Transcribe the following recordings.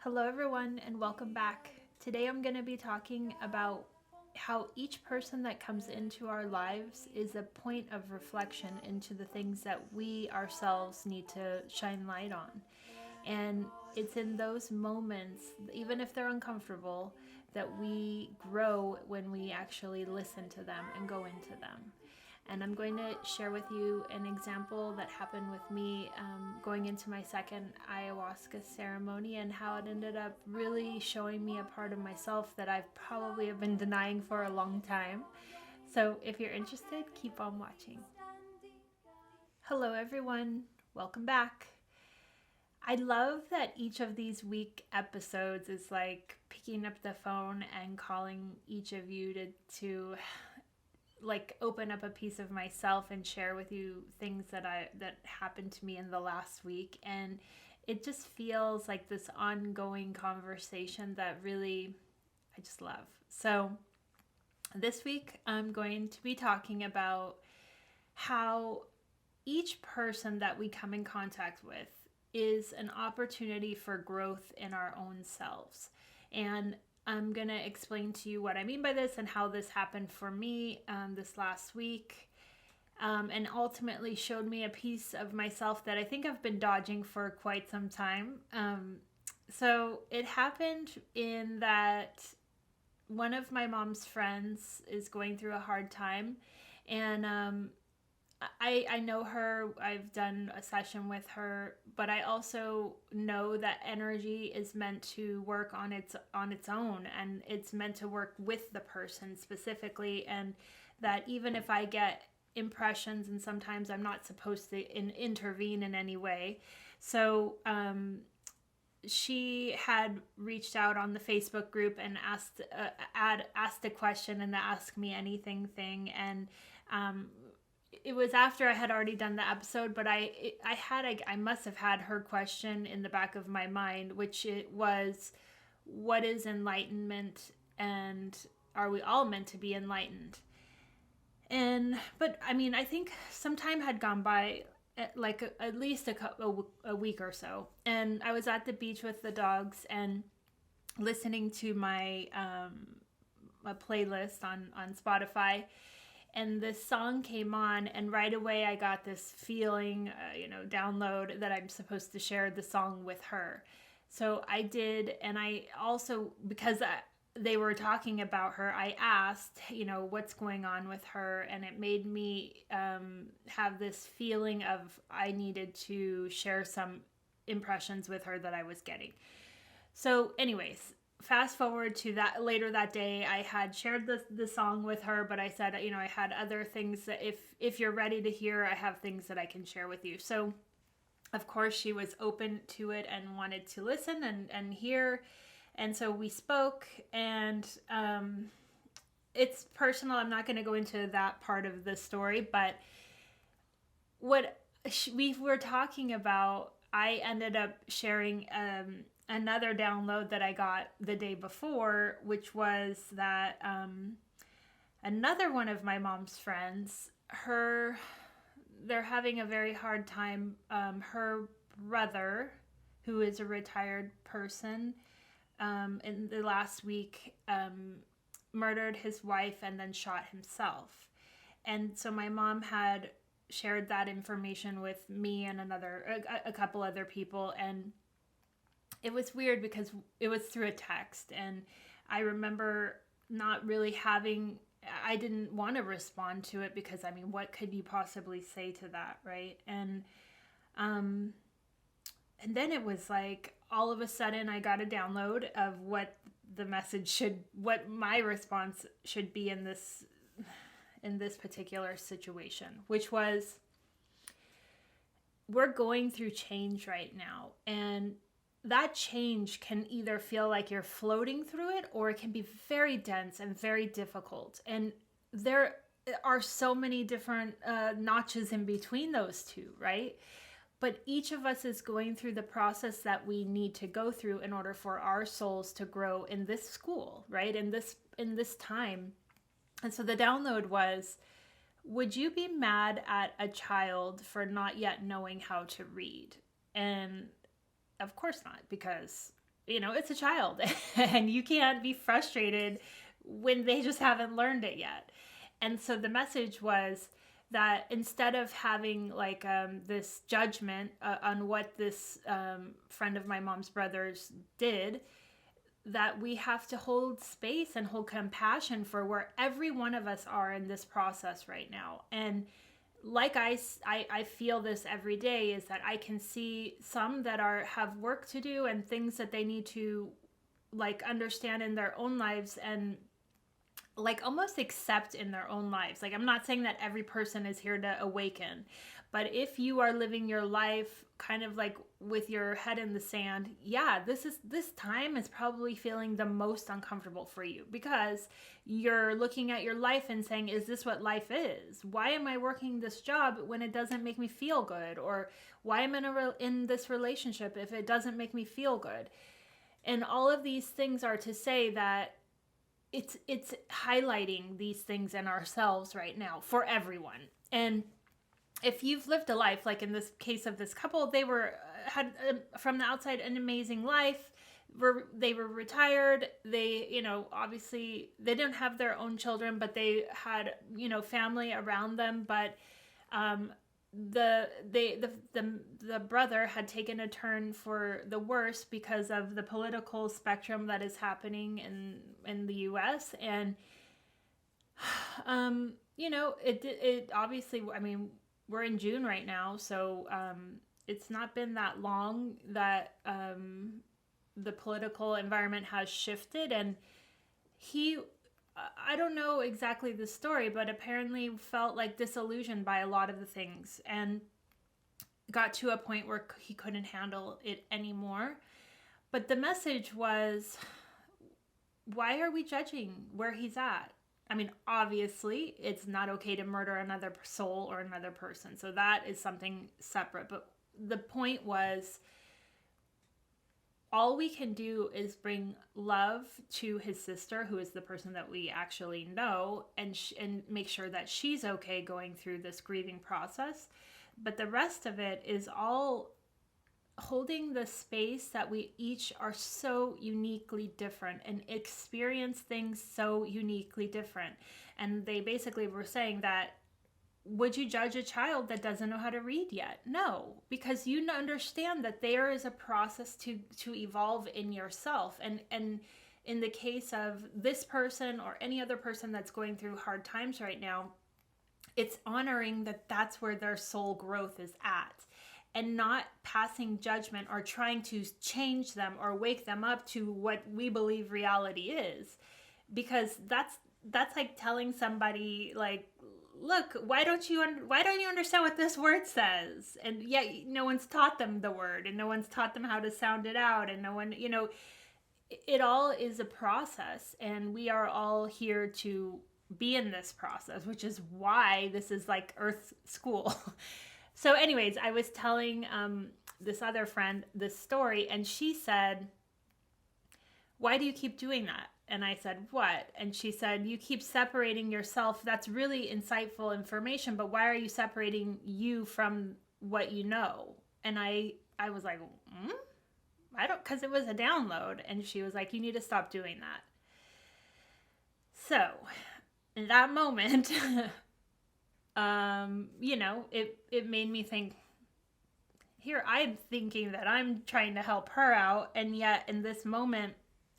Hello everyone and welcome back. Today I'm going to be talking about how each person that comes into our lives is a point of reflection into the things that we ourselves need to shine light on. And it's in those moments, even if they're uncomfortable, that we grow when we actually listen to them and go into them. And I'm going to share with you an example that happened with me going into my second ayahuasca ceremony and how it ended up really showing me a part of myself that I've probably have been denying for a long time. So if you're interested, keep on watching. Hello everyone, welcome back. I love that each of these week episodes is like picking up the phone and calling each of you to like open up a piece of myself and share with you things that happened to me in the last week. And it just feels like this ongoing conversation that really I just love. So this week I'm going to be talking about how each person that we come in contact with is an opportunity for growth in our own selves. And I'm going to explain to you what I mean by this and how this happened for me this last week, and ultimately showed me a piece of myself that I think I've been dodging for quite some time. So it happened in that one of my mom's friends is going through a hard time, and I know her, I've done a session with her, but I also know that energy is meant to work on its own, and it's meant to work with the person specifically, and that even if I get impressions and sometimes I'm not supposed to intervene in any way. So she had reached out on the Facebook group and asked a question in the Ask Me Anything thing, and it was after I had already done the episode, but I must have had her question in the back of my mind, which it was, what is enlightenment, and are we all meant to be enlightened? But I mean, I think some time had gone by, like at least a week or so, and I was at the beach with the dogs and listening to my a playlist on Spotify. And this song came on, and right away I got this feeling, download that I'm supposed to share the song with her. So I did, and I also, because they were talking about her, I asked, what's going on with her, and it made me have this feeling of I needed to share some impressions with her that I was getting. So anyways, fast forward to that later that day, I had shared the song with her, but I said, I had other things that if you're ready to hear, I have things that I can share with you. So of course she was open to it and wanted to listen and hear. And so we spoke, and it's personal. I'm not going to go into that part of the story, but what we were talking about, I ended up sharing another download that I got the day before, which was that another one of my mom's friends, they're having a very hard time. Her brother, who is a retired person, in the last week, murdered his wife and then shot himself. And so my mom had shared that information with me and a couple other people, and it was weird because it was through a text, and I remember not really I didn't want to respond to it because, I mean, what could you possibly say to that, right? And then it was like, all of a sudden I got a download of what my response should be in this particular situation, which was, we're going through change right now, and that change can either feel like you're floating through it, or it can be very dense and very difficult. And there are so many different notches in between those two, right? But each of us is going through the process that we need to go through in order for our souls to grow in this school, right? In this time. And so the download was, would you be mad at a child for not yet knowing how to read? And of course not, because it's a child and you can't be frustrated when they just haven't learned it yet. And so the message was that instead of having like this judgment on what this friend of my mom's brothers did, that we have to hold space and hold compassion for where every one of us are in this process right now. And like I feel this every day, is that I can see some that have work to do and things that they need to like understand in their own lives and like almost accept in their own lives. Like, I'm not saying that every person is here to awaken, but if you are living your life kind of like with your head in the sand, yeah, this time is probably feeling the most uncomfortable for you, because you're looking at your life and saying, is this what life is? Why am I working this job when it doesn't make me feel good? Or why am I in this relationship if it doesn't make me feel good? And all of these things are to say that it's highlighting these things in ourselves right now for everyone. And if you've lived a life, like in this case of this couple, they had from the outside an amazing life. They were retired. They, obviously they didn't have their own children, but they had, family around them. But the brother had taken a turn for the worse because of the political spectrum that is happening in the U.S. And it obviously, I mean, we're in June right now, so it's not been that long that the political environment has shifted. And I don't know exactly the story, but apparently felt like disillusioned by a lot of the things and got to a point where he couldn't handle it anymore. But the message was, why are we judging where he's at? I mean, obviously, it's not okay to murder another soul or another person. So that is something separate. But the point was, all we can do is bring love to his sister, who is the person that we actually know, and make sure that she's okay going through this grieving process. But the rest of it is all holding the space that we each are so uniquely different and experience things so uniquely different. And they basically were saying that, would you judge a child that doesn't know how to read yet? No, because you understand that there is a process to evolve in yourself. And in the case of this person or any other person that's going through hard times right now, it's honoring that that's where their soul growth is at, and not passing judgment or trying to change them or wake them up to what we believe reality is. Because that's like telling somebody, like, look, why don't you understand what this word says? And yet no one's taught them the word, and no one's taught them how to sound it out, and no one, it all is a process, and we are all here to be in this process, which is why this is like Earth School. So anyways, I was telling this other friend this story, and she said, why do you keep doing that? And I said, what? And she said, you keep separating yourself. That's really insightful information, but why are you separating you from what you know? And I was like, because it was a download. And she was like, you need to stop doing that. So in that moment, it made me think, here I'm thinking that I'm trying to help her out. And yet in this moment,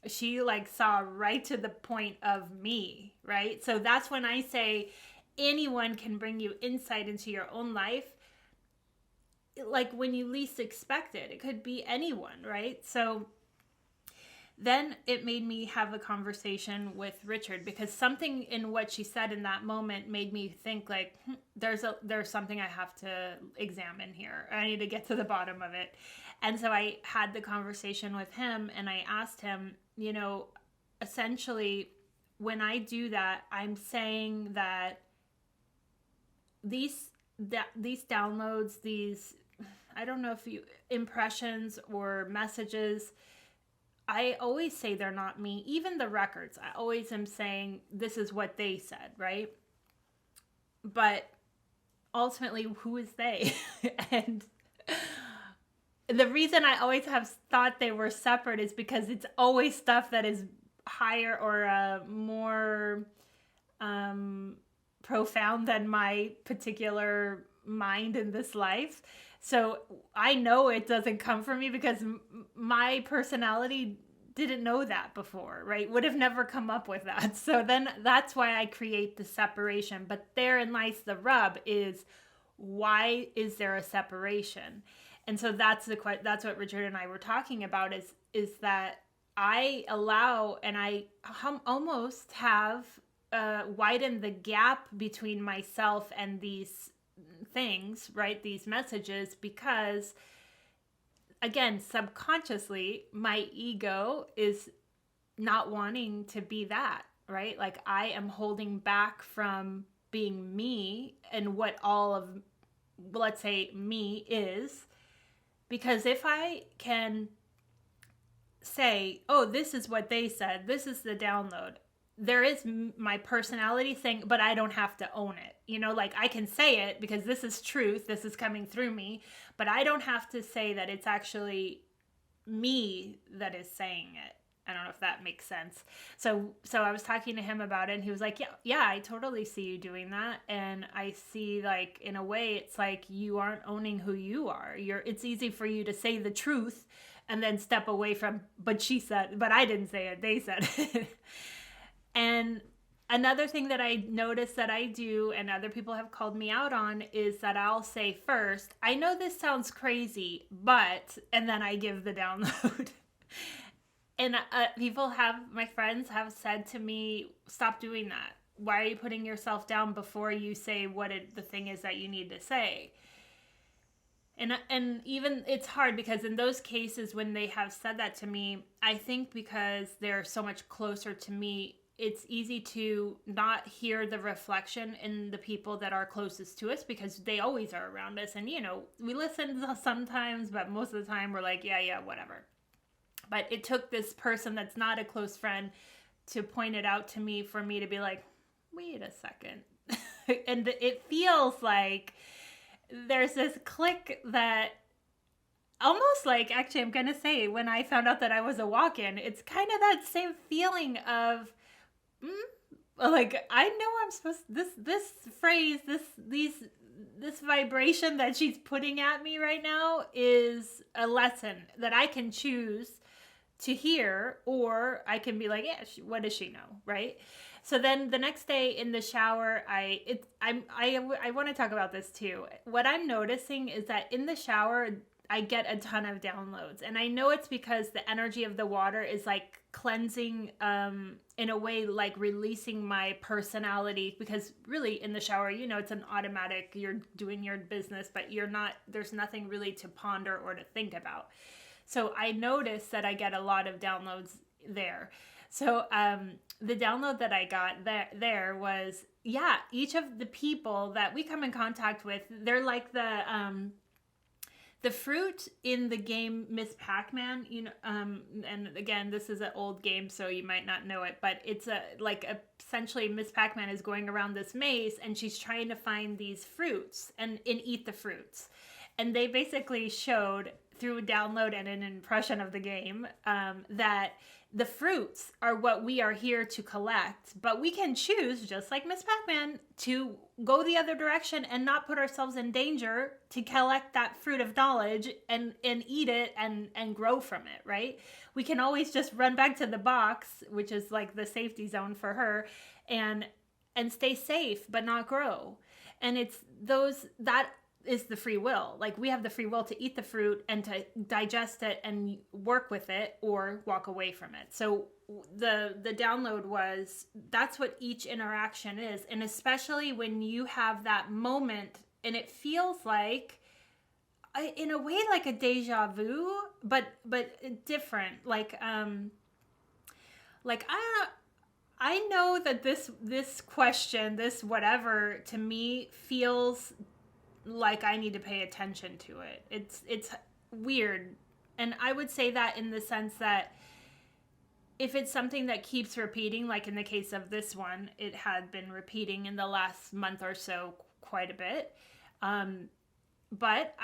she like saw right to the point of me, right? So that's when I say anyone can bring you insight into your own life, like when you least expect it. It could be anyone, right? So then it made me have a conversation with Richard, because something in what she said in that moment made me think like, there's something I have to examine here. I need to get to the bottom of it. And so I had the conversation with him, and I asked him, essentially, when I do that, I'm saying that these downloads, these, I don't know if impressions or messages, I always say they're not me. Even the records, I always am saying this is what they said, right? But ultimately, who is they? And the reason I always have thought they were separate is because it's always stuff that is higher or more profound than my particular mind in this life. So I know it doesn't come from me because my personality didn't know that before, right? Would have never come up with that. So then that's why I create the separation. But therein lies the rub, is why is there a separation? And so that's what Richard and I were talking about, is that I allow, and I almost have widened the gap between myself and these things, right? These messages, because again, subconsciously, my ego is not wanting to be that, right? Like I am holding back from being me and what all of, let's say, me is. Because if I can say, oh, this is what they said, this is the download, there is my personality thing, but I don't have to own it. You know, like I can say it because this is truth, this is coming through me, but I don't have to say that it's actually me that is saying it. I don't know if that makes sense. So I was talking to him about it, and he was like, yeah, I totally see you doing that. And I see, like, in a way, it's like you aren't owning who you are. It's easy for you to say the truth and then step away from, but she said, but I didn't say it, they said it. And another thing that I noticed that I do, and other people have called me out on, is that I'll say first, I know this sounds crazy, but, and then I give the download. And my friends have said to me, stop doing that. Why are you putting yourself down before you say what the thing is that you need to say? And even it's hard because in those cases when they have said that to me, I think because they're so much closer to me, it's easy to not hear the reflection in the people that are closest to us because they always are around us. And, you know, we listen sometimes, but most of the time we're like, yeah, whatever. But it took this person that's not a close friend to point it out to me for me to be like, wait a second. And it feels like there's this click that almost like, actually, I'm going to say, when I found out that I was a walk-in, it's kind of that same feeling of, like, I know I'm supposed this phrase, this vibration that she's putting at me right now is a lesson that I can choose to hear, or I can be like, yeah, what does she know, right? So then the next day in the shower, I want to talk about this too. What I'm noticing is that in the shower, I get a ton of downloads, and I know it's because the energy of the water is like cleansing, in a way, like releasing my personality, because really in the shower, you know, it's an automatic, you're doing your business, but there's nothing really to ponder or to think about. So I noticed that I get a lot of downloads there. So the download that I got there was, each of the people that we come in contact with, they're like the fruit in the game Ms Pac-Man, you know, and again, this is an old game, so you might not know it, but it's essentially Ms Pac-Man is going around this maze, and she's trying to find these fruits and eat the fruits. And they basically showed through a download and an impression of the game that the fruits are what we are here to collect, but we can choose, just like Ms Pac-Man, to go the other direction and not put ourselves in danger to collect that fruit of knowledge and eat it and grow from it, right? We can always just run back to the box, which is like the safety zone for her, and stay safe but not grow. And it's that is the free will. Like, we have the free will to eat the fruit and to digest it and work with it or walk away from it. So the download was, that's what each interaction is. And especially when you have that moment and it feels like, in a way, like a deja vu, but different. I know that this question, this whatever, to me feels like I need to pay attention to it. It's weird. And I would say that in the sense that if it's something that keeps repeating, like in the case of this one, it had been repeating in the last month or so quite a bit. but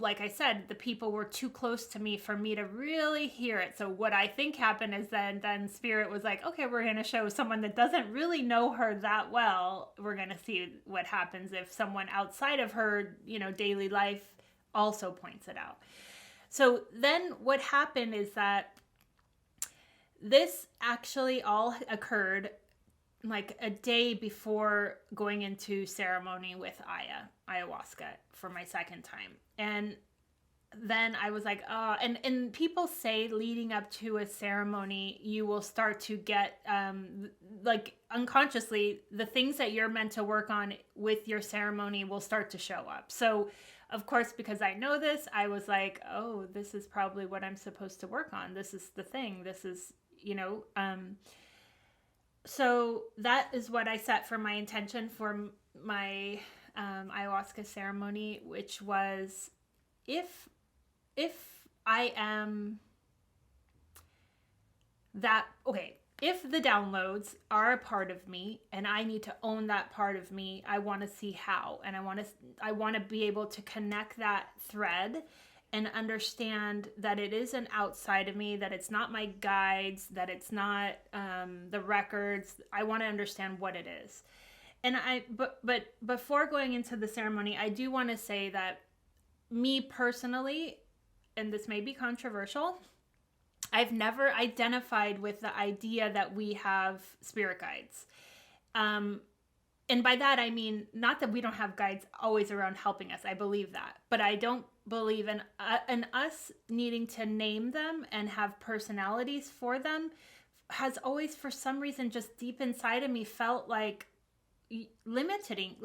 like I said, the people were too close to me for me to really hear it. So what I think happened is then Spirit was like, okay, we're going to show someone that doesn't really know her that well. We're going to see what happens if someone outside of her, daily life also points it out. So then what happened is that this actually all occurred like a day before going into ceremony with ayahuasca for my second time. And then I was like, oh, and people say leading up to a ceremony, you will start to get, like unconsciously, the things that you're meant to work on with your ceremony will start to show up. So of course, because I know this, I was like, oh, this is probably what I'm supposed to work on. This is the thing. This is, so that is what I set for my intention for my ayahuasca ceremony, which was if I am that, okay, if the downloads are a part of me and I need to own that part of me, I want to see how, and I want to be able to connect that thread and understand that it is an outside of me, that it's not my guides, that it's not the records. I want to understand what it is. And but before going into the ceremony, I do want to say that me personally, and this may be controversial, I've never identified with the idea that we have spirit guides. And by that, I mean, not that we don't have guides always around helping us. I believe that. But I don't believe in us needing to name them and have personalities for them has always, for some reason, just deep inside of me felt like limiting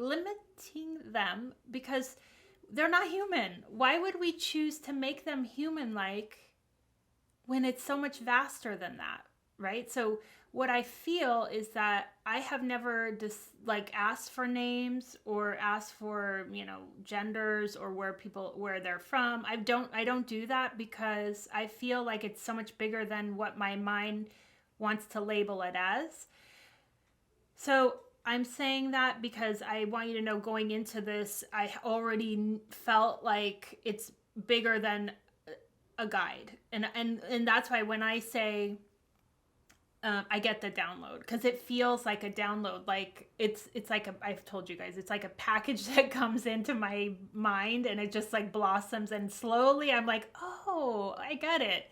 them because they're not human. Why would we choose to make them human-like when it's so much vaster than that, right? So what I feel is that I have never asked for names or asked for, genders or where they're from. I don't do that because I feel like it's so much bigger than what my mind wants to label it as. So I'm saying that because I want you to know, going into this, I already felt like it's bigger than a guide. And that's why when I say I get the download, because it feels like a download, like it's like I've told you guys, it's like a package that comes into my mind and it just like blossoms, and slowly I'm like, oh, I get it.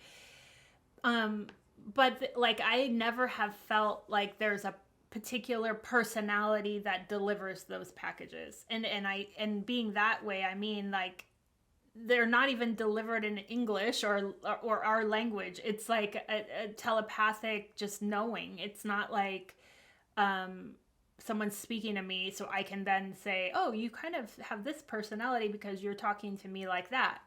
But like I never have felt like there's a particular personality that delivers those packages, and being that way, I mean, like, they're not even delivered in English or our language. It's like a telepathic just knowing. It's not like someone's speaking to me so I can then say, oh, you kind of have this personality because you're talking to me like that.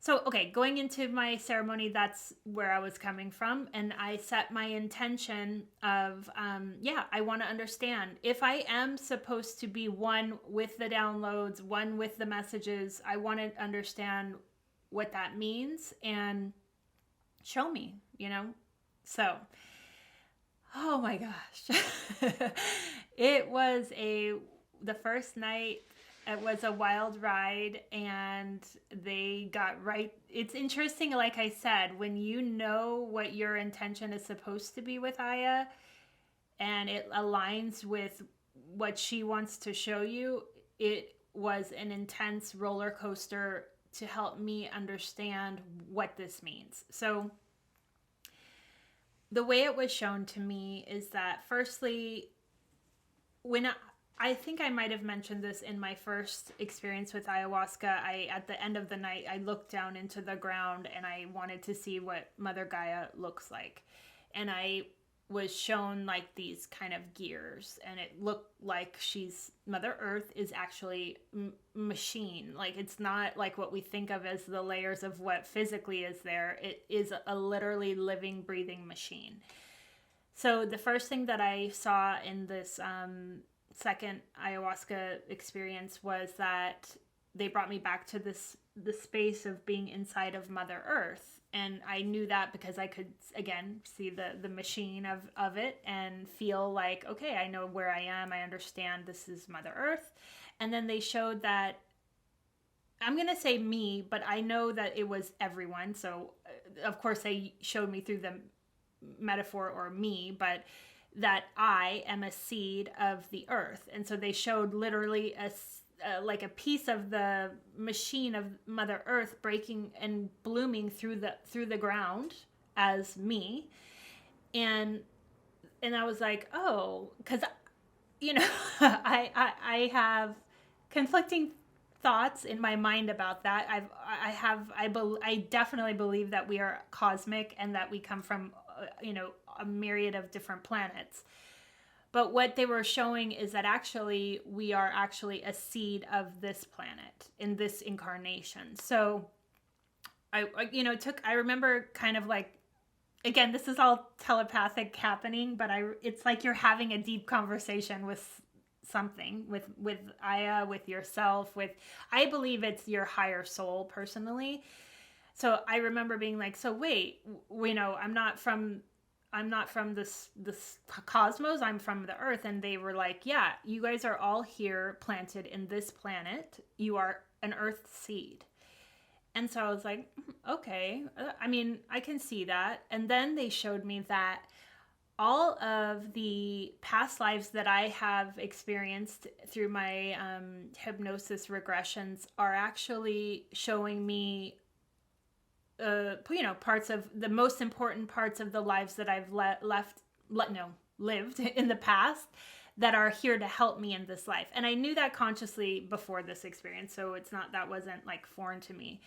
So, okay, going into my ceremony, that's where I was coming from. And I set my intention of, I want to understand. If I am supposed to be one with the downloads, one with the messages, I want to understand what that means and show me, So, oh my gosh. It was the first night. It was a wild ride, and they got right. It's interesting, like I said, when you know what your intention is supposed to be with Aya, and it aligns with what she wants to show you, it was an intense roller coaster to help me understand what this means. So the way it was shown to me is that, firstly, when I think I might have mentioned this in my first experience with ayahuasca. At the end of the night, I looked down into the ground and I wanted to see what Mother Gaia looks like. And I was shown like these kind of gears, and it looked like Mother Earth is actually machine. Like, it's not like what we think of as the layers of what physically is there. It is a literally living, breathing machine. So the first thing that I saw in this second ayahuasca experience was that they brought me back to the space of being inside of Mother Earth. And I knew that because I could, again, see the machine of it and feel like, okay, I know where I am. I understand this is Mother Earth. And then they showed that I'm going to say me, but I know that it was everyone. So, of course, they showed me through the metaphor or me, but that I am a seed of the earth. And so they showed literally like a piece of the machine of Mother Earth breaking and blooming through the ground as me. And I was like, oh, because I have conflicting thoughts in my mind about that. I definitely believe that we are cosmic and that we come from a myriad of different planets. But what they were showing is that actually we are actually a seed of this planet in this incarnation. So I remember kind of like, again, this is all telepathic happening, but it's like you're having a deep conversation with something, with Aya, with yourself, I believe it's your higher soul personally. So I remember being like, so wait, I'm not from this cosmos, I'm from the earth. And they were like, yeah, you guys are all here planted in this planet. You are an earth seed. And so I was like, okay, I mean, I can see that. And then they showed me that all of the past lives that I have experienced through my hypnosis regressions are actually showing me, parts of the most important parts of the lives that I've lived in the past that are here to help me in this life. And I knew that consciously before this experience, so that wasn't like foreign to me.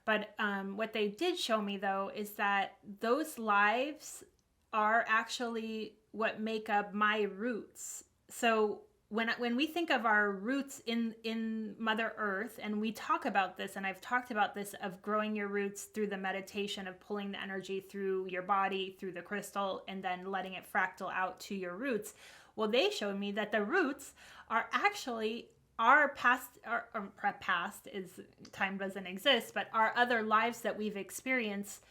But what they did show me, though, is that those lives are actually what make up my roots. So when we think of our roots in Mother Earth, and we talk about this, and I've talked about this, of growing your roots through the meditation of pulling the energy through your body, through the crystal, and then letting it fractal out to your roots. Well, they showed me that the roots are actually our past is, time doesn't exist, but our other lives that we've experienced,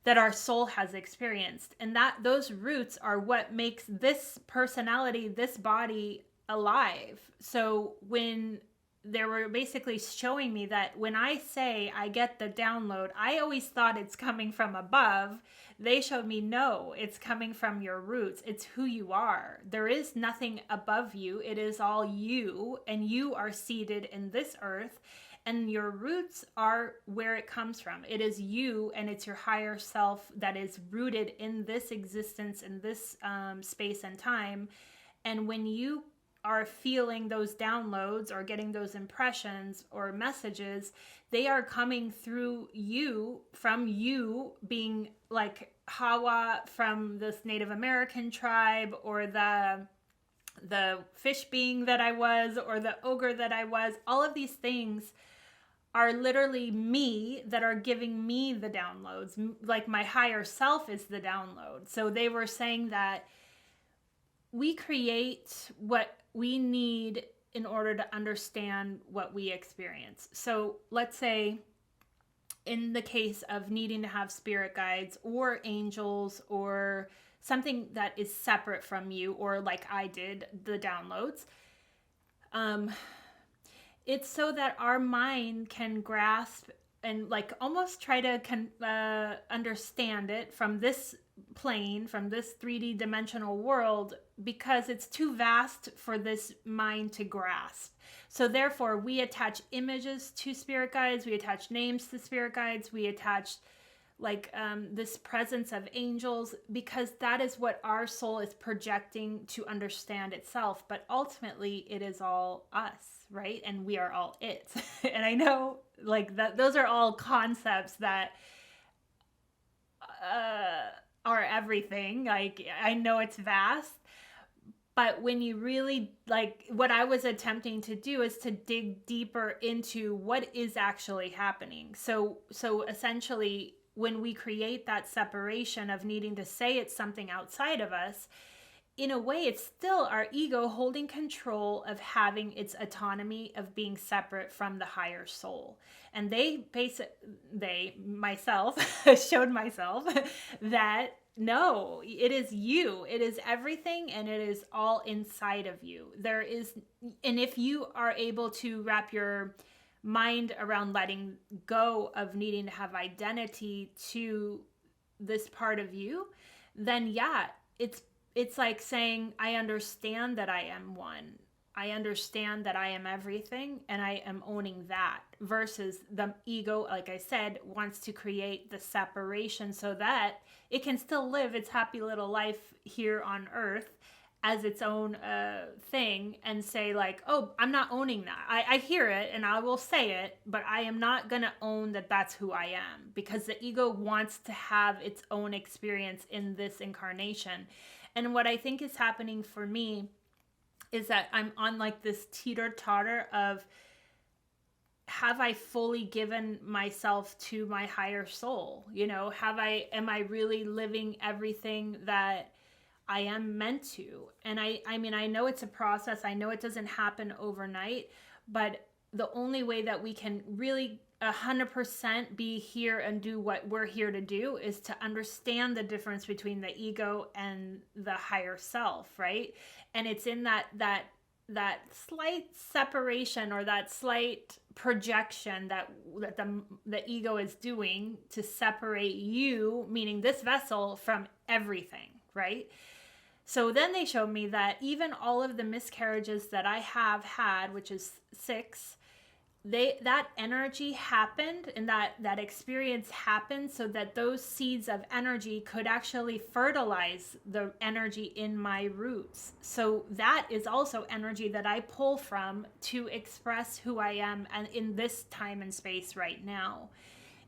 that our soul has experienced. And that those roots are what makes this personality, this body, alive. So when they were basically showing me that when I say I get the download, I always thought it's coming from above. They showed me, no, it's coming from your roots. It's who you are. There is nothing above you. It is all you, and you are seated in this earth, and your roots are where it comes from. It is you, and it's your higher self that is rooted in this existence, in this space and time. And when you are feeling those downloads or getting those impressions or messages, they are coming through you, from you being like Hawa from this Native American tribe, or the fish being that I was, or the ogre that I was. All of these things are literally me that are giving me the downloads. Like my higher self is the download. So they were saying that we create what we need in order to understand what we experience. So let's say in the case of needing to have spirit guides or angels or something that is separate from you, or like I did, the downloads, it's so that our mind can grasp and like almost try to understand it from this plane, from this 3D dimensional world, because it's too vast for this mind to grasp. So therefore we attach images to spirit guides, we attach names to spirit guides, we attach like this presence of angels, because that is what our soul is projecting to understand itself. But ultimately it is all us, right? And we are all it. And I know like that those are all concepts that are everything. Like I know it's vast, but when you really, like, what I was attempting to do is to dig deeper into what is actually happening. So essentially, when we create that separation of needing to say it's something outside of us, in a way, it's still our ego holding control of having its autonomy of being separate from the higher soul. And myself, showed myself that no, it is you. It is everything, and it is all inside of you. And if you are able to wrap your mind around letting go of needing to have identity to this part of you, then yeah, it's like saying, I understand that I am one. I understand that I am everything, and I am owning that, versus the ego, like I said, wants to create the separation so that it can still live its happy little life here on earth as its own thing, and say like, oh, I'm not owning that. I hear it and I will say it, but I am not going to own that that's who I am, because the ego wants to have its own experience in this incarnation. And what I think is happening for me is that I'm on like this teeter-totter of, have I fully given myself to my higher soul? You know, am I really living everything that I am meant to? And I mean, I know it's a process. I know it doesn't happen overnight, but the only way that we can really 100% be here and do what we're here to do is to understand the difference between the ego and the higher self, right? And it's in that slight separation, or that slight projection that the ego is doing to separate you, meaning this vessel, from everything, right? So then they showed me that even all of the miscarriages that I have had, which is 6, that energy happened, and that experience happened so that those seeds of energy could actually fertilize the energy in my roots. So that is also energy that I pull from to express who I am, and in this time and space right now.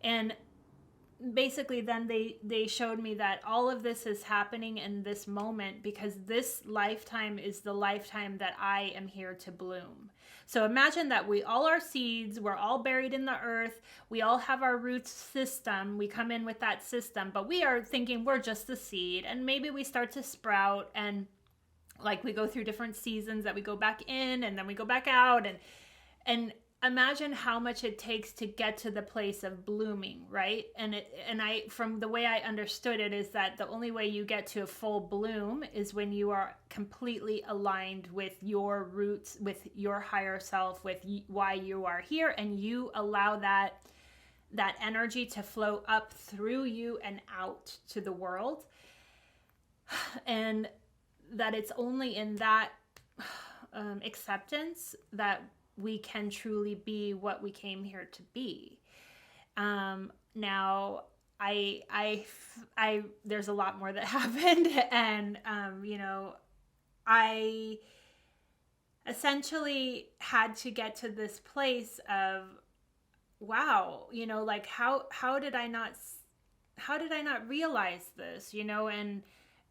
And basically then they showed me that all of this is happening in this moment because this lifetime is the lifetime that I am here to bloom. So imagine that we all are seeds, we're all buried in the earth, we all have our root system, we come in with that system, but we are thinking we're just the seed, and maybe we start to sprout, and like we go through different seasons that we go back in and then we go back out, and imagine how much it takes to get to the place of blooming, right? And I, from the way I understood it, is that the only way you get to a full bloom is when you are completely aligned with your roots, with your higher self, with why you are here, and you allow that energy to flow up through you and out to the world. And that it's only in that acceptance that we can truly be what we came here to be. Now, I there's a lot more that happened, and I essentially had to get to this place of, wow, like how did I not realize this,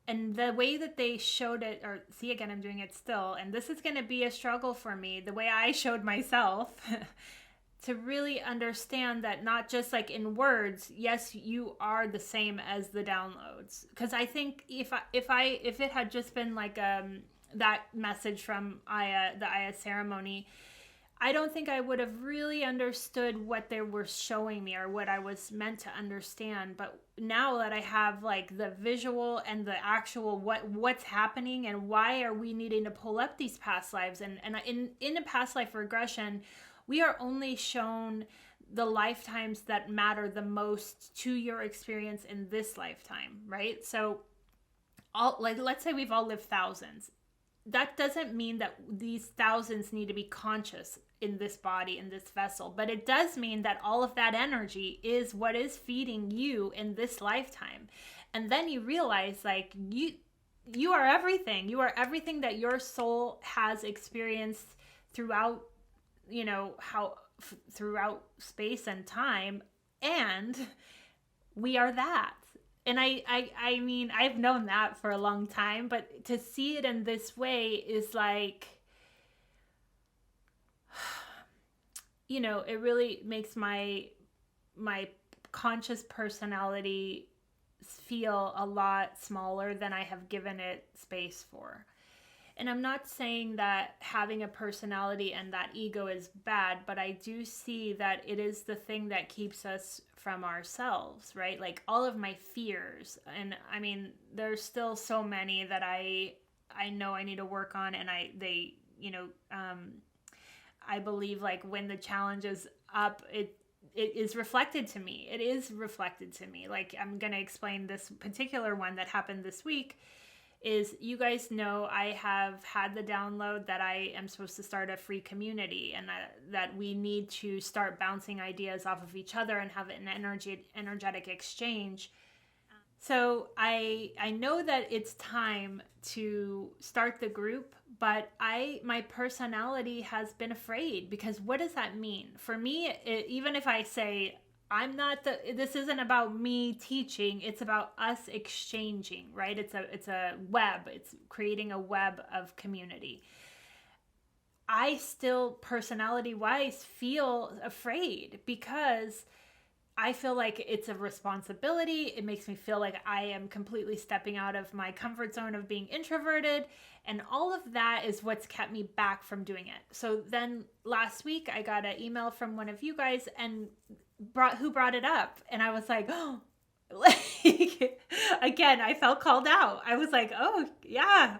and the way that they showed it, or see, again, I'm doing it still, and this is going to be a struggle for me, the way I showed myself, to really understand that not just like in words, yes, you are the same as the downloads. Because I think if it had just been like that message from the Aya ceremony, I don't think I would have really understood what they were showing me or what I was meant to understand. But now that I have like the visual and the actual what's happening and why are we needing to pull up these past lives, and in a past life regression, we are only shown the lifetimes that matter the most to your experience in this lifetime, right? So let's say we've all lived thousands. That doesn't mean that these thousands need to be conscious in this body, in this vessel, but it does mean that all of that energy is what is feeding you in this lifetime. And then you realize, like, you are everything. You are everything that your soul has experienced throughout, throughout space and time, and we are that. And I mean, I've known that for a long time, but to see it in this way is like, it really makes my conscious personality feel a lot smaller than I have given it space for. And I'm not saying that having a personality and that ego is bad, but I do see that it is the thing that keeps us from ourselves, right? Like all of my fears. And I mean, there's still so many that I know I need to work on. And I believe like when the challenge is up, it is reflected to me. It is reflected to me. Like, I'm going to explain this particular one that happened this week. Is, you guys know, I have had the download that I am supposed to start a free community, and that we need to start bouncing ideas off of each other and have an energetic exchange. So I know that it's time to start the group, but my personality has been afraid, because what does that mean? For me, even if I say, this isn't about me teaching, it's about us exchanging, right? It's a web. It's creating a web of community. I still, personality-wise, feel afraid, because I feel like it's a responsibility. It makes me feel like I am completely stepping out of my comfort zone of being introverted. And all of that is what's kept me back from doing it. So then last week I got an email from one of you guys and who brought it up. And I was like, oh, like, again, I felt called out. I was like, oh yeah.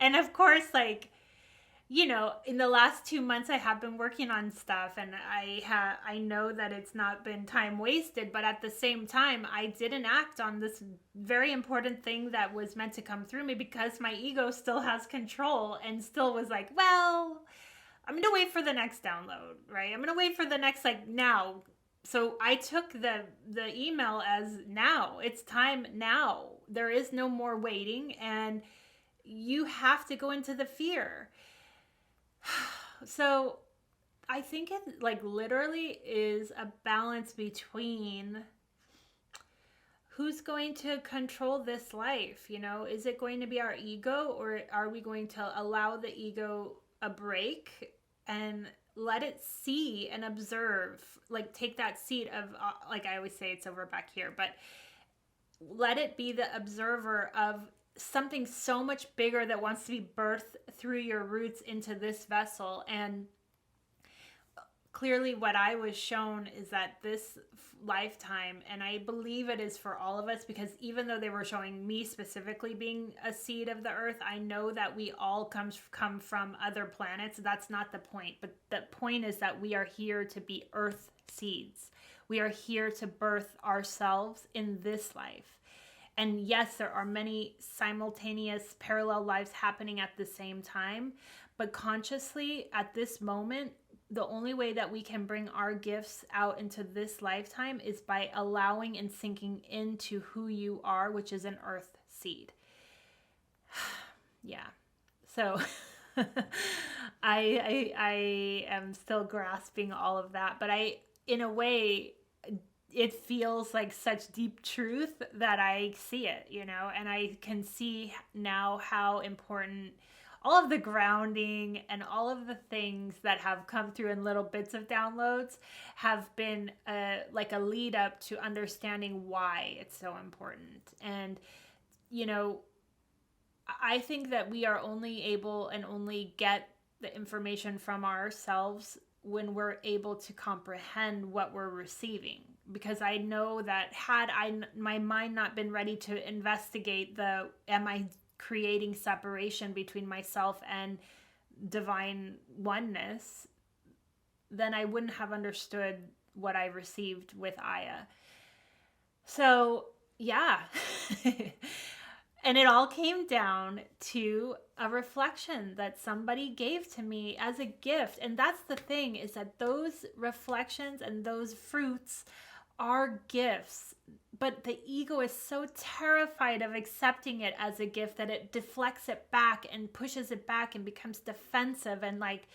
And of course, like, you know, in the last 2 months, I have been working on stuff, and I know that it's not been time wasted, but at the same time, I didn't act on this very important thing that was meant to come through me, because my ego still has control and still was like, well, I'm going to wait for the next download, right? I'm going to wait for the next, like, now. So I took the email as now. It's time now. There is no more waiting, and you have to go into the fear. So I think it like literally is a balance between who's going to control this life. You know, is it going to be our ego, or are we going to allow the ego a break and let it see and observe, like take that seat of, like I always say, it's over back here, but let it be the observer of something so much bigger that wants to be birthed through your roots into this vessel. And clearly what I was shown is that this lifetime, and I believe it is for all of us, because even though they were showing me specifically being a seed of the earth, I know that we all come from other planets. That's not the point, but the point is that we are here to be earth seeds. We are here to birth ourselves in this life. And yes, there are many simultaneous parallel lives happening at the same time, but consciously at this moment, the only way that we can bring our gifts out into this lifetime is by allowing and sinking into who you are, which is an earth seed. Yeah. So I am still grasping all of that, but in a way, it feels like such deep truth that I see it, you know, and I can see now how important all of the grounding and all of the things that have come through in little bits of downloads have been like a lead up to understanding why it's so important. And, you know, I think that we are only able and only get the information from ourselves when we're able to comprehend what we're receiving. Because I know that had my mind not been ready to investigate am I creating separation between myself and divine oneness, then I wouldn't have understood what I received with Aya. So yeah. And it all came down to a reflection that somebody gave to me as a gift. And that's the thing, is that those reflections and those fruits are gifts, but the ego is so terrified of accepting it as a gift that it deflects it back and pushes it back and becomes defensive. And like,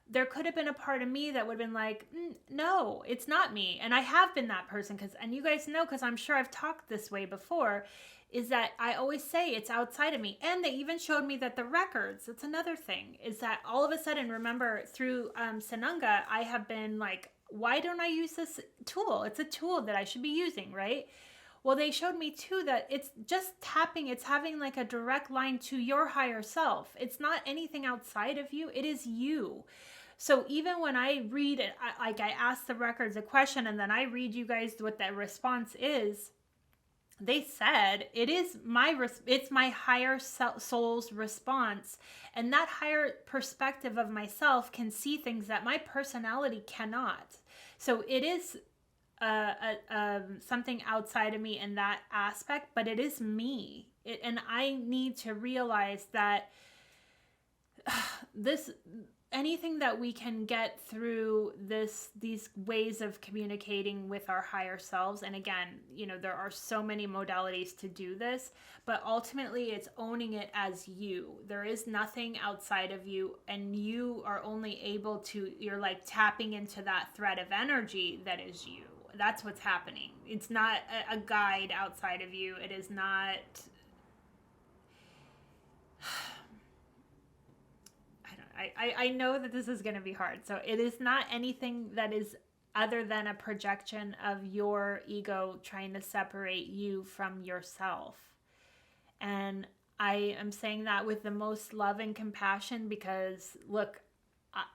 there could have been a part of me that would have been like, no, it's not me. And I have been that person, and you guys know, because I'm sure I've talked this way before, is that I always say it's outside of me. And they even showed me that the records, that's another thing, is that all of a sudden, remember through Sananga, I have been like, why don't I use this tool? It's a tool that I should be using, right? Well, they showed me too that it's just tapping, it's having like a direct line to your higher self. It's not anything outside of you, it is you. So even when I read it, I ask the records a question and then I read you guys what that response is, they said it's my higher soul's response, and that higher perspective of myself can see things that my personality cannot. So it is something outside of me in that aspect, but it is me. And I need to realize that anything that we can get through these ways of communicating with our higher selves, and again, there are so many modalities to do this, but ultimately it's owning it as you. There is nothing outside of you, and you are only able to, you're like tapping into that thread of energy that is you. That's what's happening. It's not a guide outside of you. It is not... I know that this is going to be hard. So it is not anything that is other than a projection of your ego trying to separate you from yourself. And I am saying that with the most love and compassion, because look,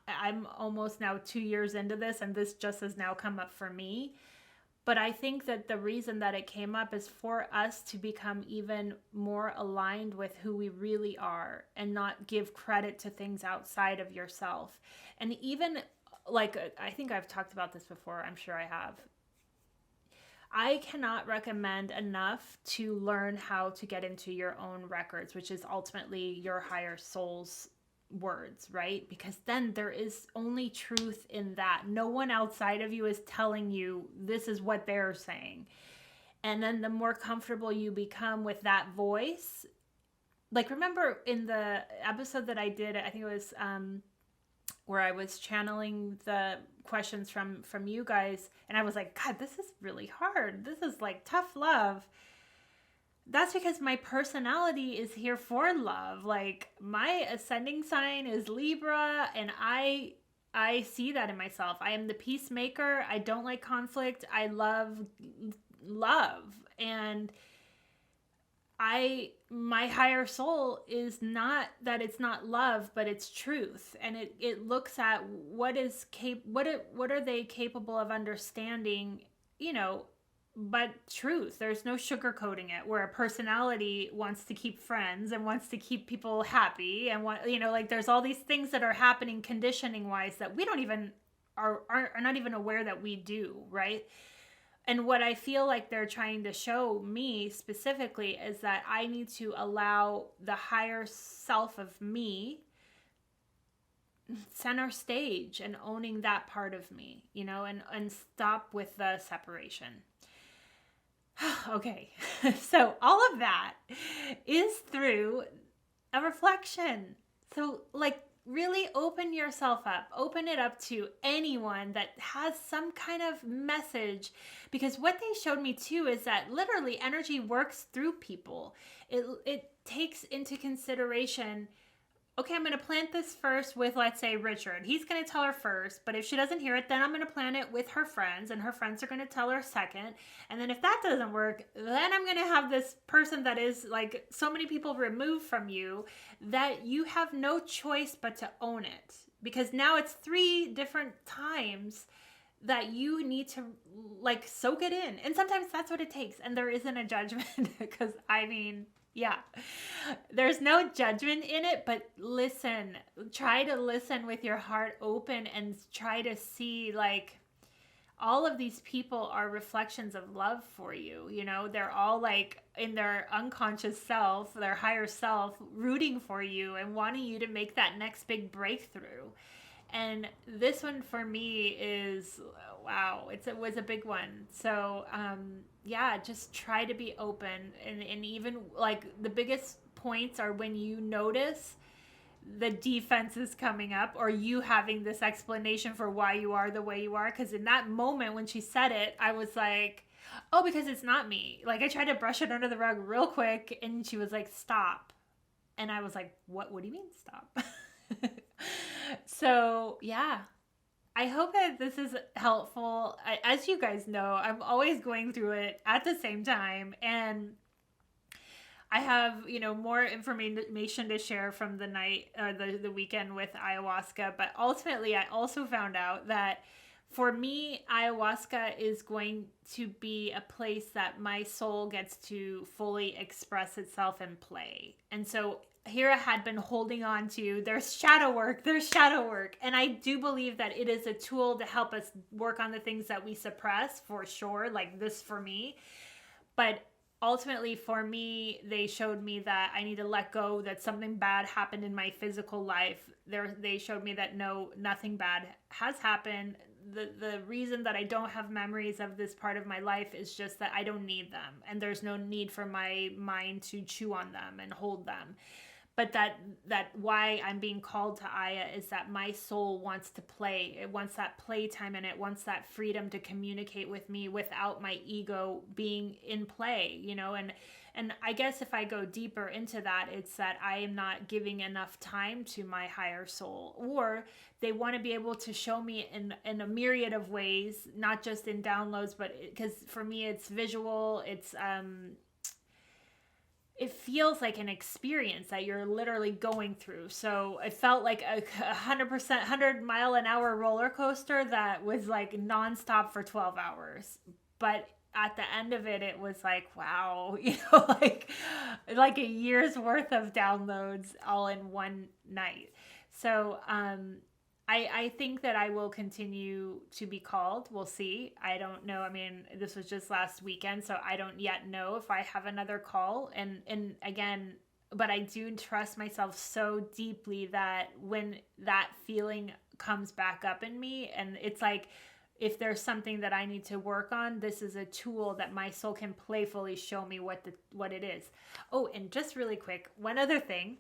I'm almost now 2 years into this, and this just has now come up for me. But I think that the reason that it came up is for us to become even more aligned with who we really are, and not give credit to things outside of yourself. And even like, I think I've talked about this before. I'm sure I have. I cannot recommend enough to learn how to get into your own records, which is ultimately your higher soul's words, right? Because then there is only truth in that. No one outside of you is telling you this is what they're saying. And then the more comfortable you become with that voice, like, remember in the episode that I did, I think it was where I was channeling the questions from you guys, and I was like, God, this is really hard. This is like tough love. That's because my personality is here for love. Like, my ascending sign is Libra, and I see that in myself. I am the peacemaker. I don't like conflict. I love love. And my higher soul is not that it's not love, but it's truth. And it looks at what are they capable of understanding, but truth. There's no sugarcoating it, where a personality wants to keep friends and wants to keep people happy, and like, there's all these things that are happening conditioning wise that we don't even are not even aware that we do, right? And what I feel like they're trying to show me specifically is that I need to allow the higher self of me center stage, and owning that part of me, and stop with the separation. Okay, so all of that is through a reflection. So, like, really open yourself up. Open it up to anyone that has some kind of message. Because what they showed me too is that literally energy works through people. It takes into consideration, okay, I'm going to plant this first with, let's say, Richard. He's going to tell her first, but if she doesn't hear it, then I'm going to plant it with her friends, and her friends are going to tell her second. And then if that doesn't work, then I'm going to have this person that is like so many people removed from you that you have no choice but to own it. Because now it's 3 different times that you need to like soak it in. And sometimes that's what it takes. And there isn't a judgment, because yeah, there's no judgment in it, but try to listen with your heart open, and try to see, like, all of these people are reflections of love for you. They're all like in their unconscious self, their higher self, rooting for you and wanting you to make that next big breakthrough. And this one for me is, wow, it was a big one. So, yeah, just try to be open. And even like the biggest points are when you notice the defense is coming up, or you having this explanation for why you are the way you are. Because in that moment when she said it, I was like, oh, because it's not me. Like, I tried to brush it under the rug real quick, and she was like, stop. And I was like, what do you mean stop? So, yeah, I hope that this is helpful. As you guys know, I'm always going through it at the same time, and I have, more information to share from the night or the weekend with ayahuasca. But ultimately, I also found out that For me, ayahuasca is going to be a place that my soul gets to fully express itself and play. And so here I had been holding on to, there's shadow work. And I do believe that it is a tool to help us work on the things that we suppress, for sure, like this for me. But ultimately for me, they showed me that I need to let go, that something bad happened in my physical life. They showed me that no, nothing bad has happened. The reason that I don't have memories of this part of my life is just that I don't need them, and there's no need for my mind to chew on them and hold them. But that why I'm being called to Aya is that my soul wants to play. It wants that playtime, and it wants that freedom to communicate with me without my ego being in play, you know. And I guess if I go deeper into that, it's that I am not giving enough time to my higher soul, or they want to be able to show me in a myriad of ways, not just in downloads, but because for me it's visual, it feels like an experience that you're literally going through. So it felt like a 100%, 100-mile-an-hour roller coaster that was like nonstop for 12 hours. But at the end of it, it was like, wow, you know, like a year's worth of downloads all in one night. So I think that I will continue to be called. We'll see. I don't know. I mean, this was just last weekend, so I don't yet know if I have another call. And again, but I do trust myself so deeply that when that feeling comes back up in me, and it's like, if there's something that I need to work on, this is a tool that my soul can playfully show me what it is. Oh, and just really quick, one other thing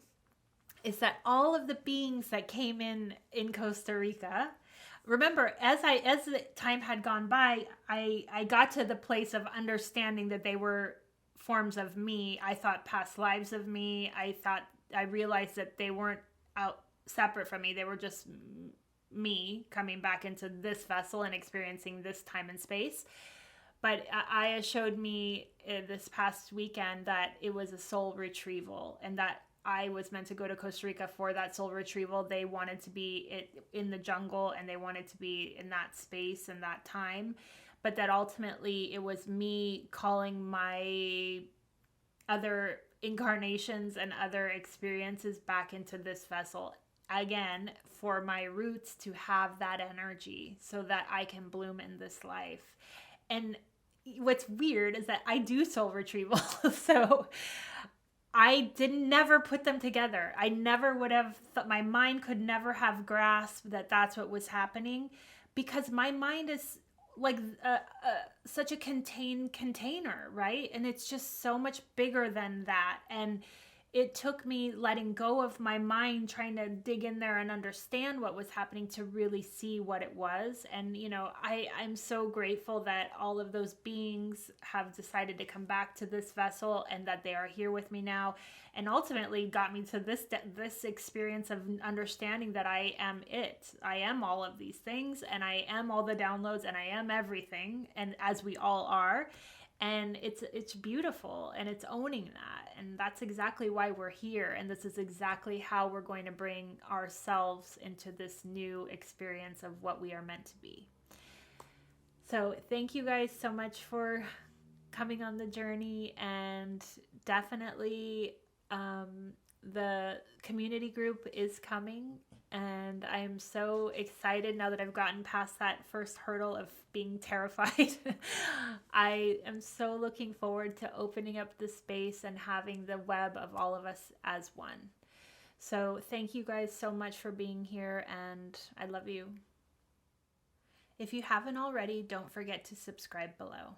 is that all of the beings that came in Costa Rica, remember, as the time had gone by, I got to the place of understanding that they were forms of me. I thought past lives of me. I realized that they weren't out separate from me. They were just me coming back into this vessel and experiencing this time and space. But Aya showed me this past weekend that it was a soul retrieval, and that I was meant to go to Costa Rica for that soul retrieval. They wanted to be in the jungle, and they wanted to be in that space and that time. But that ultimately it was me calling my other incarnations and other experiences back into this vessel again, for my roots to have that energy so that I can bloom in this life. And what's weird is that I do soul retrieval. So I never put them together. I never would have my mind could never have grasped that that's what was happening, because my mind is like such a contained container, right? And it's just so much bigger than that. And it took me letting go of my mind, trying to dig in there and understand what was happening, to really see what it was. And, you know, I'm so grateful that all of those beings have decided to come back to this vessel, and that they are here with me now, and ultimately got me to this experience of understanding that I am it. I am all of these things, and I am all the downloads, and I am everything, and as we all are. And it's beautiful, and it's owning that. And that's exactly why we're here. And this is exactly how we're going to bring ourselves into this new experience of what we are meant to be. So thank you guys so much for coming on the journey. And definitely the community group is coming. And I am so excited now that I've gotten past that first hurdle of being terrified. I am so looking forward to opening up the space and having the web of all of us as one. So thank you guys so much for being here, and I love you. If you haven't already, don't forget to subscribe below.